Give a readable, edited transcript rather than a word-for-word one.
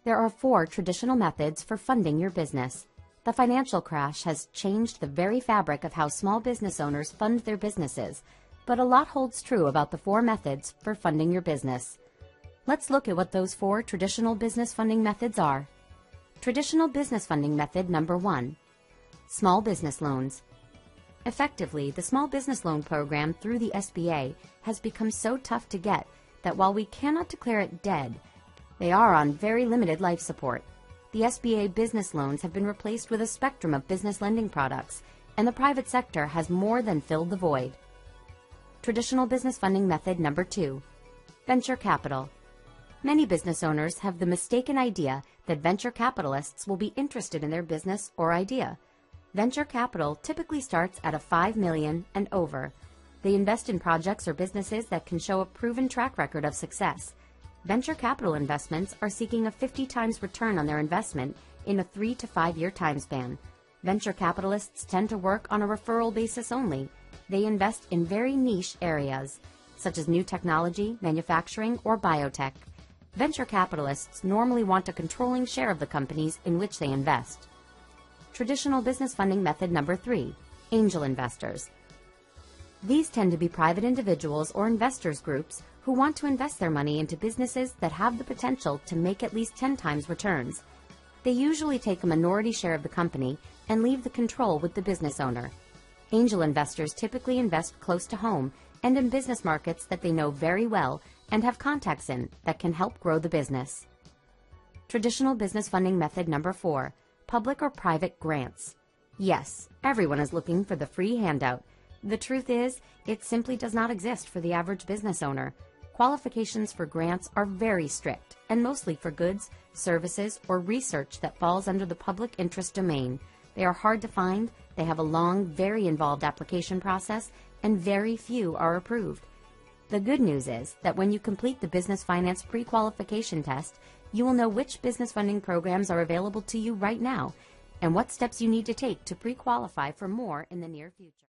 There are 4 traditional methods for funding your business. The financial crash has changed the very fabric of how small business owners fund their businesses, but a lot holds true about the 4 methods for funding your business. Let's look at what those 4 traditional business funding methods are. Traditional business funding method number 1. Small business loans. Effectively, the small business loan program through the SBA has become so tough to get that while we cannot declare it dead, they are on very limited life support. The SBA business loans have been replaced with a spectrum of business lending products, and the private sector has more than filled the void. Traditional business funding method number 2. Venture capital. Many business owners have the mistaken idea that venture capitalists will be interested in their business or idea. Venture capital typically starts at a $5 million and over. They invest in projects or businesses that can show a proven track record of success. Venture capital investments are seeking a 50 times return on their investment in a 3 to 5 year time span. Venture capitalists tend to work on a referral basis only. They invest in very niche areas, such as new technology, manufacturing, or biotech. Venture capitalists normally want a controlling share of the companies in which they invest. Traditional business funding method number 3. Angel investors. These tend to be private individuals or investors groups who want to invest their money into businesses that have the potential to make at least 10 times returns. They usually take a minority share of the company and leave the control with the business owner. Angel investors typically invest close to home and in business markets that they know very well and have contacts in that can help grow the business. Traditional business funding method number 4. Public or private grants. Yes, everyone is looking for the free handout. The truth is, it simply does not exist for the average business owner. Qualifications for grants are very strict, and mostly for goods, services, or research that falls under the public interest domain. They are hard to find, they have a long, very involved application process, and very few are approved. The good news is that when you complete the business finance pre-qualification test, you will know which business funding programs are available to you right now, and what steps you need to take to pre-qualify for more in the near future.